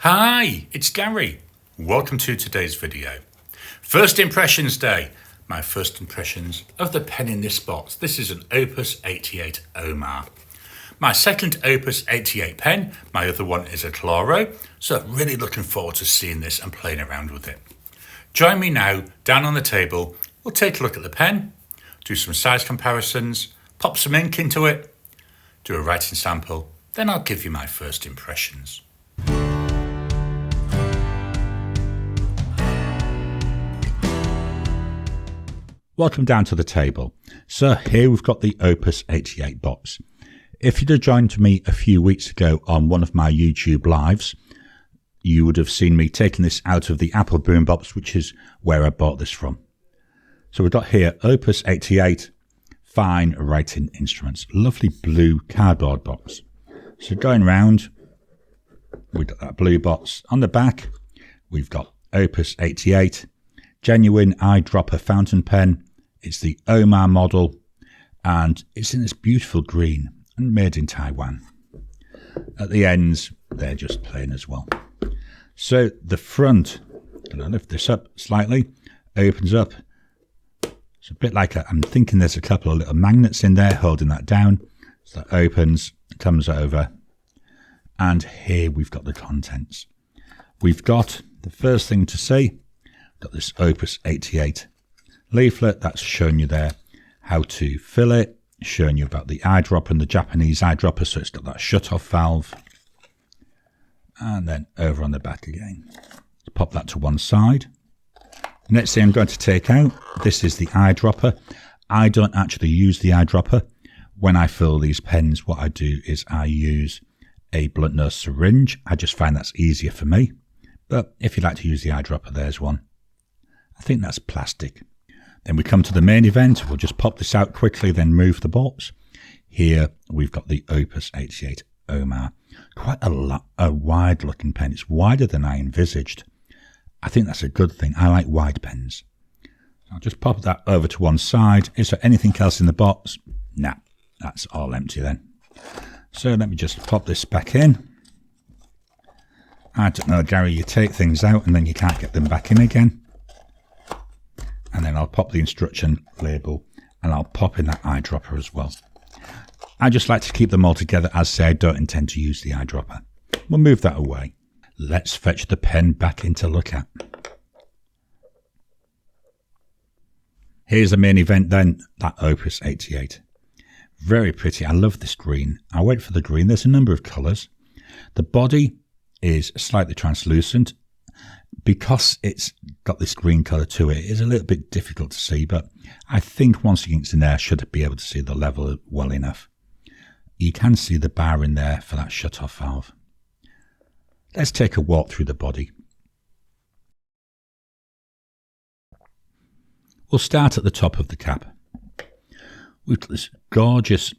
Hi, it's Gary. Welcome to today's video. First Impressions Day. My first impressions of the pen in this box. This is an Opus88 Omar. My second Opus88 pen, my other one is a Chloro, so really looking forward to seeing this and playing around with it. Join me now, down on the table, we'll take a look at the pen, do some size comparisons, pop some ink into it, do a writing sample, then I'll give you my first impressions. Welcome down to the table. So here we've got the Opus88 box. If you'd have joined me a few weeks ago on one of my YouTube lives, you would have seen me taking this out of the Apple boombox, which is where I bought this from. So we've got here Opus88 fine writing instruments. Lovely blue cardboard box. So going round, we've got that blue box. On the back, we've got Opus88 genuine eyedropper fountain pen. It's the Omar model and it's in this beautiful green and made in Taiwan. At the ends, they're just plain as well. So the front, I'm going to lift this up slightly, opens up. It's a bit like I'm thinking there's a couple of little magnets in there holding that down. So that opens, comes over, and here we've got the contents. We've got the first thing to see, got this Opus88 leaflet that's showing you there how to fill it, showing you about the eyedropper and the Japanese eyedropper, so it's got that shut-off valve. And then over on the back again. Let's pop that to one side. Next thing I'm going to take out, this is the eyedropper. I don't actually use the eyedropper. When I fill these pens, what I do is I use a blunt nose syringe. I just find that's easier for me. But if you'd like to use the eyedropper, there's one. I think that's plastic. Then we come to the main event. We'll just pop this out quickly, then move the box. Here we've got the Opus88 Omar. Quite a wide looking pen. It's wider than I envisaged. I think that's a good thing. I like wide pens. I'll just pop that over to one side. Is there anything else in the box? Nah, that's all empty then. So let me just pop this back in. I don't know, Gary, you take things out and then you can't get them back in again. And then I'll pop the instruction label and I'll pop in that eyedropper as well. I just like to keep them all together. As I say, I don't intend to use the eyedropper. We'll move that away. Let's fetch the pen back in to look at. Here's the main event then, that Opus88. Very pretty. I love this green. I went for the green. There's a number of colours. The body is slightly translucent. Because it's got this green colour to it, it's a little bit difficult to see, but I think once the ink's in there, I should be able to see the level well enough. You can see the bar in there for that shut-off valve. Let's take a walk through the body. We'll start at the top of the cap. We've got this gorgeous,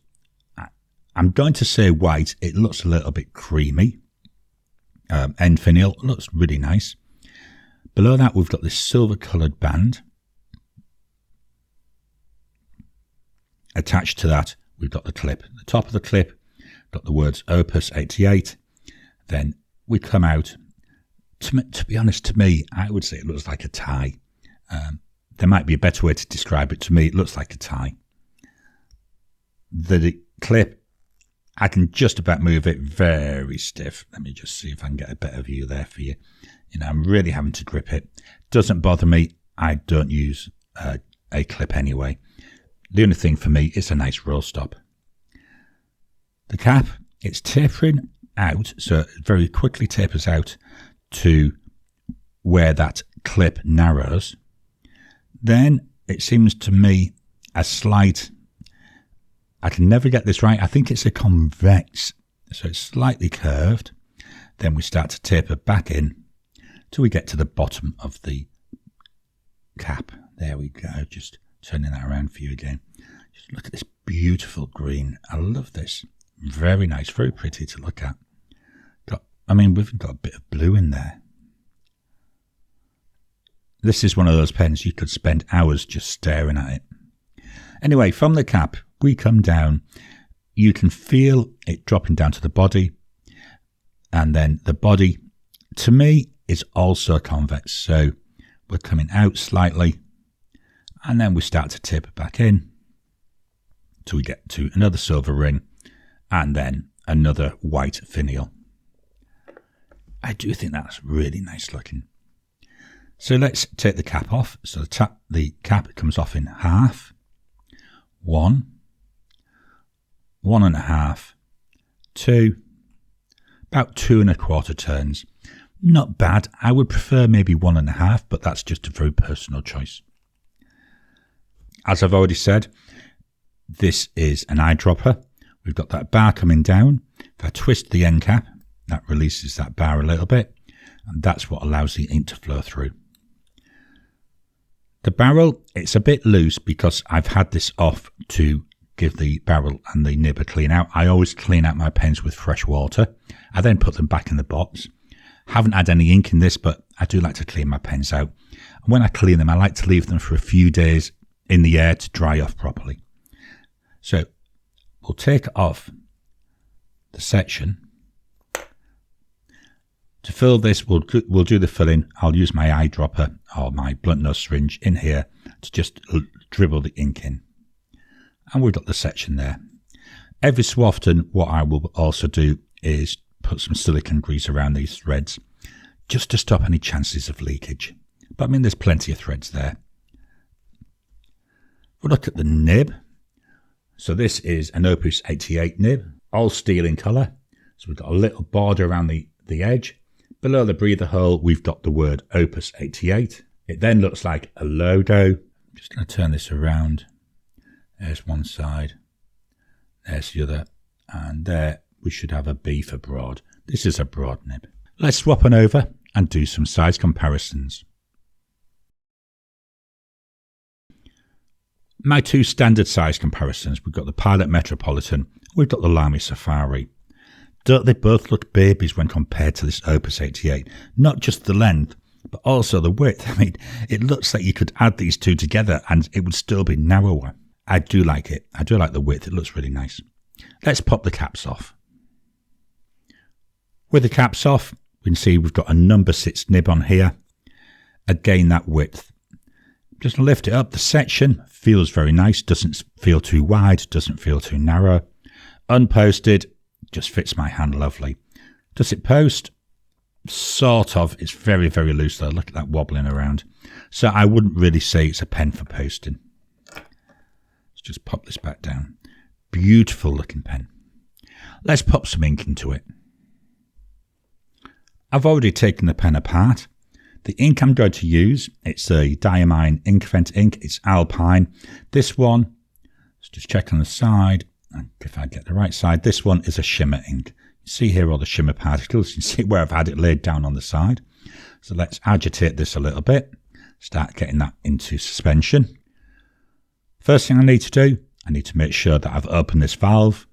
I'm going to say white, it looks a little bit creamy. End finial, looks really nice. Below that we've got this silver coloured band. Attached to that we've got the clip. At the top of the clip, got the words Opus88. Then we come out. To be honest, to me, I would say it looks like a tie. There might be a better way to describe it. To me, it looks like a tie. The clip, I can just about move it, very stiff. Let me just see if I can get a better view there for you. You know, I'm really having to grip it. Doesn't bother me. I don't use a clip anyway. The only thing for me is a nice roll stop. The cap, it's tapering out, so it very quickly tapers out to where that clip narrows. Then it seems to me a slight, I can never get this right, I think it's a convex, so it's slightly curved. Then we start to taper back in till we get to the bottom of the cap. There we go, just turning that around for you again. Just look at this beautiful green. I love this. Very nice, very pretty to look at. We've got a bit of blue in there. This is one of those pens you could spend hours just staring at it. Anyway, from the cap, we come down. You can feel it dropping down to the body, and then the body to me is also convex. So we're coming out slightly and then we start to taper back in till we get to another silver ring and then another white finial. I do think that's really nice looking. So let's take the cap off. So the cap comes off in half. 1, 1.5, 2, about 2 1/4 turns. Not bad. I would prefer maybe 1.5, but that's just a very personal choice. As I've already said, this is an eyedropper. We've got that bar coming down. If I twist the end cap, that releases that bar a little bit, and that's what allows the ink to flow through. The barrel, it's a bit loose because I've had this off to give the barrel and the nib a clean out. I always clean out my pens with fresh water. I then put them back in the box. Haven't had any ink in this, but I do like to clean my pens out. And when I clean them, I like to leave them for a few days in the air to dry off properly. So we'll take off the section. To fill this, we'll do the filling. I'll use my eyedropper or my blunt nose syringe in here to just dribble the ink in. And we've got the section there. Every so often, what I will also do is put some silicone grease around these threads just to stop any chances of leakage. But I mean, there's plenty of threads there. We'll look at the nib. So this is an Opus 88 nib, all steel in colour. So we've got a little border around the edge. Below the breather hole, we've got the word Opus 88. It then looks like a logo. I'm just going to turn this around. There's one side. There's the other. And there we should have a B for broad. This is a broad nib. Let's swap on over and do some size comparisons. My two standard size comparisons. We've got the Pilot Metropolitan. We've got the Lamy Safari. Don't they both look babies when compared to this Opus 88? Not just the length, but also the width. I mean, it looks like you could add these two together and it would still be narrower. I do like it. I do like the width. It looks really nice. Let's pop the caps off. With the caps off, we can see we've got a number 6 nib on here. Again, that width. Just lift it up. The section feels very nice. Doesn't feel too wide. Doesn't feel too narrow. Unposted. Just fits my hand lovely. Does it post? Sort of. It's very, very loose though. Look at that wobbling around. So I wouldn't really say it's a pen for posting. Let's just pop this back down. Beautiful looking pen. Let's pop some ink into it. I've already taken the pen apart. The ink I'm going to use, it's a Diamine Inkvent ink. It's Alpine. This one, let's just check on the side. And if I get the right side, this one is a shimmer ink. You see here all the shimmer particles. You can see where I've had it laid down on the side. So let's agitate this a little bit. Start getting that into suspension. First thing I need to do, I need to make sure that I've opened this valve.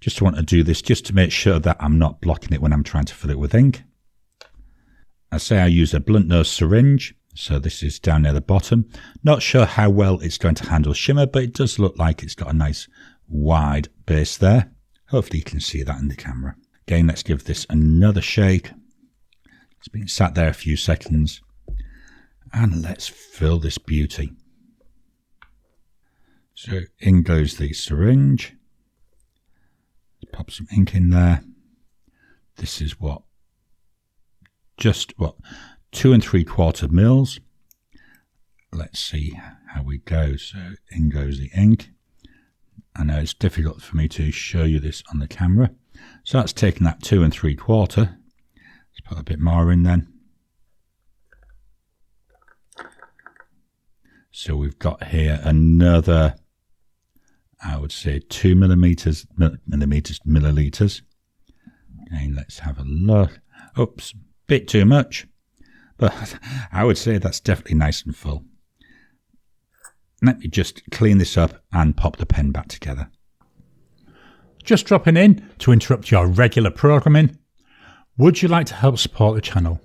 Just want to do this just to make sure that I'm not blocking it when I'm trying to fill it with ink. I say I use a blunt nose syringe. So this is down near the bottom. Not sure how well it's going to handle shimmer, but it does look like it's got a nice wide base there. Hopefully you can see that in the camera. Again, let's give this another shake. It's been sat there a few seconds. And let's fill this beauty. So in goes the syringe. Let's pop some ink in there. This is just 2 3/4 mils. Let's see how we go. So in goes the ink. I know it's difficult for me to show you this on the camera. So that's taking that 2 3/4. Let's put a bit more in then. So we've got here another, I would say 2 milliliters. Again, let's have a look. Oops, bit too much. But I would say that's definitely nice and full. Let me just clean this up and pop the pen back together. Just dropping in to interrupt your regular programming. Would you like to help support the channel?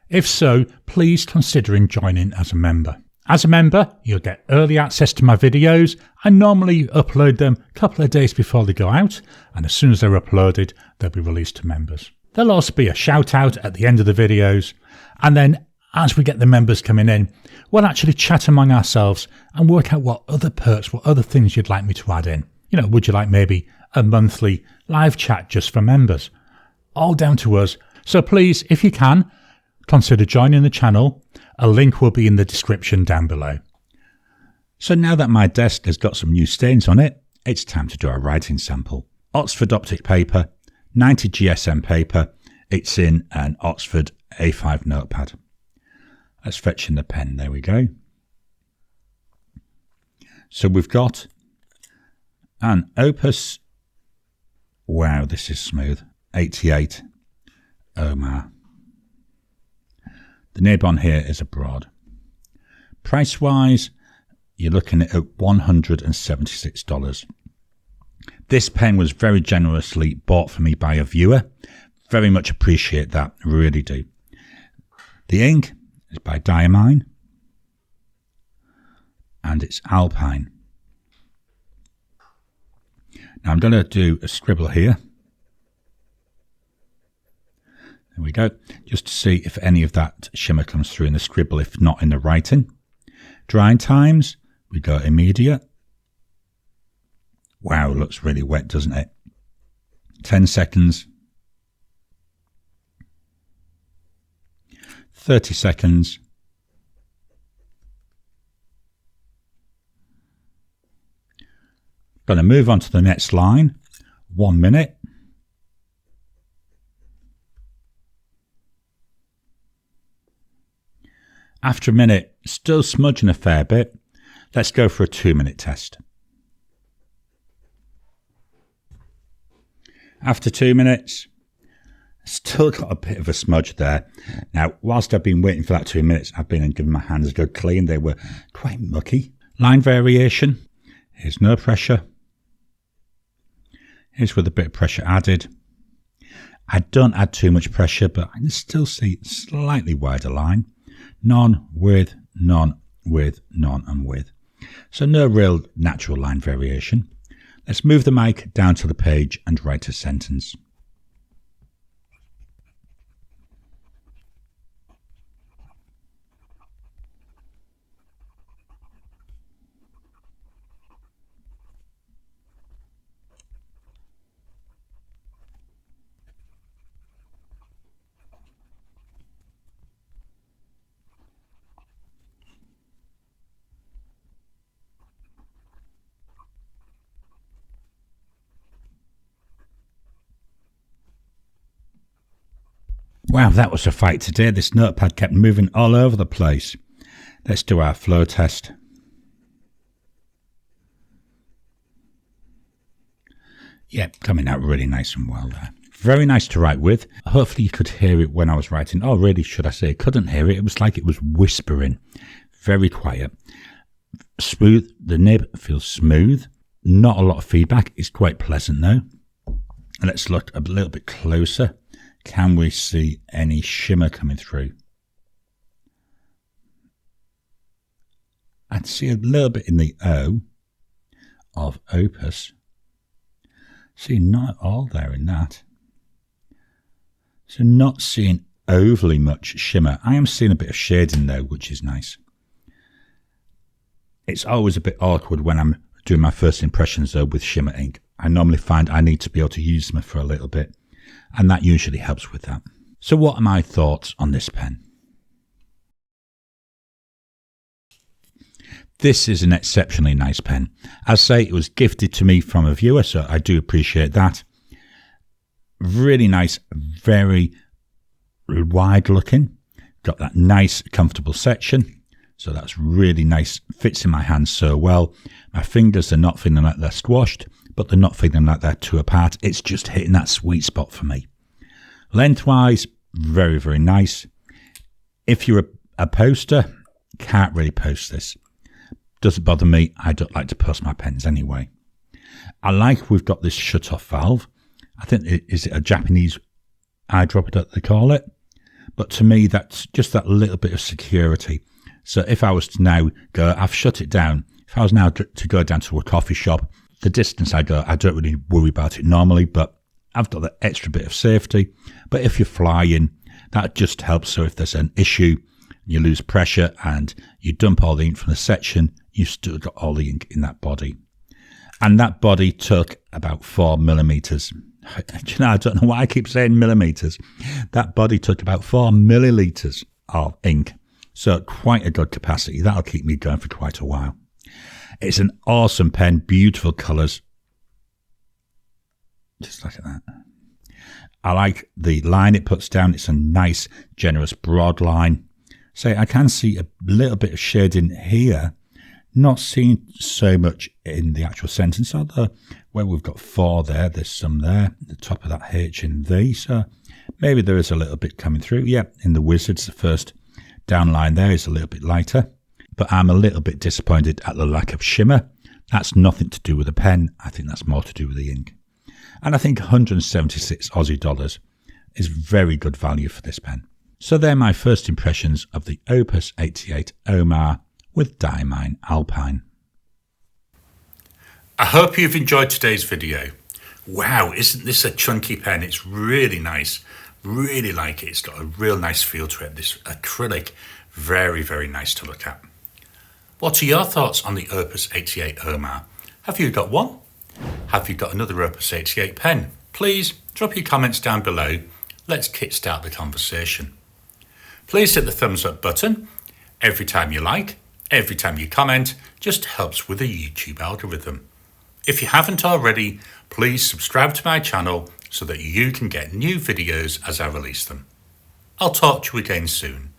If so, please consider joining as a member. As a member, you'll get early access to my videos. I normally upload them a couple of days before they go out, and as soon as they're uploaded, they'll be released to members. There'll also be a shout out at the end of the videos, and then as we get the members coming in, we'll actually chat among ourselves and work out what other perks, what other things you'd like me to add in. You know, would you like maybe a monthly live chat just for members? All down to us. So please, if you can, consider joining the channel. A link will be in the description down below. So now that my desk has got some new stains on it, it's time to do a writing sample. Oxford Optic paper, 90 GSM paper. It's in an Oxford A5 notepad. Let's fetch in the pen. There we go. So we've got an Opus. Wow, this is smooth. 88 Omar. The nib on here is a broad. Price wise, you're looking at $176. This pen was very generously bought for me by a viewer. Very much appreciate that, really do. The ink is by Diamine and it's Alpine. Now I'm going to do a scribble here. There we go, just to see if any of that shimmer comes through in the scribble, if not in the writing. Drying times, we go immediate. Wow, looks really wet, doesn't it? 10 seconds. 30 seconds. Going to move on to the next line. 1 minute. After a minute, still smudging a fair bit. Let's go for a 2-minute test. After 2 minutes, still got a bit of a smudge there. Now, whilst I've been waiting for that 2 minutes, I've been and given my hands a good clean. They were quite mucky. Line variation. Here's no pressure. Here's with a bit of pressure added. I don't add too much pressure, but I can still see a slightly wider line. None, with, none, with, none, and with. So no real natural line variation. Let's move the mic down to the page and write a sentence. Wow, that was a fight today. This notepad kept moving all over the place. Let's do our flow test. Yep, coming out really nice and well there. Very nice to write with. Hopefully you could hear it when I was writing. Oh, really, should I say? Couldn't hear it. It was like it was whispering. Very quiet. Smooth. The nib feels smooth. Not a lot of feedback. It's quite pleasant though. Let's look a little bit closer. Can we see any shimmer coming through? I'd see a little bit in the O of Opus. See, not at all there in that. So not seeing overly much shimmer. I am seeing a bit of shading though, which is nice. It's always a bit awkward when I'm doing my first impressions though with shimmer ink. I normally find I need to be able to use them for a little bit. And that usually helps with that. So what are my thoughts on this pen? This is an exceptionally nice pen. As I say, it was gifted to me from a viewer, so I do appreciate that. Really nice, very wide looking. Got that nice, comfortable section. So that's really nice. Fits in my hands so well. My fingers are not feeling like they're squashed, but they're not feeling like they're too apart. It's just hitting that sweet spot for me. Lengthwise, very, very nice. If you're a poster, can't really post this. Doesn't bother me. I don't like to post my pens anyway. I like we've got this shut-off valve. I think, is it a Japanese eyedropper that they call it? But to me, that's just that little bit of security. So if I was to now go, I've shut it down. If I was now to go down to a coffee shop, the distance I go, I don't really worry about it normally, but I've got the extra bit of safety. But if you're flying, that just helps. So if there's an issue, you lose pressure and you dump all the ink from the section, you've still got all the ink in that body. And that body took about 4 millimeters. I don't know why I keep saying millimeters. That body took about 4 milliliters of ink. So quite a good capacity. That'll keep me going for quite a while. It's an awesome pen, beautiful colours. Just look at that. I like the line it puts down. It's a nice, generous, broad line. So I can see a little bit of shading here. Not seeing so much in the actual sentence, although where we've got 4 there, there's some there, the top of that H and V. So maybe there is a little bit coming through. Yeah, in the Wizards, the first down line there is a little bit lighter. But I'm a little bit disappointed at the lack of shimmer. That's nothing to do with the pen. I think that's more to do with the ink. And I think 176 Aussie dollars is very good value for this pen. So they're my first impressions of the Opus 88 Omar with Diamine Alpine. I hope you've enjoyed today's video. Wow, isn't this a chunky pen? It's really nice. Really like it. It's got a real nice feel to it. This acrylic, very, very nice to look at. What are your thoughts on the Opus 88 Omar? Have you got one? Have you got another Opus 88 pen? Please drop your comments down below. Let's kickstart the conversation. Please hit the thumbs up button. Every time you like, every time you comment, just helps with the YouTube algorithm. If you haven't already, please subscribe to my channel so that you can get new videos as I release them. I'll talk to you again soon.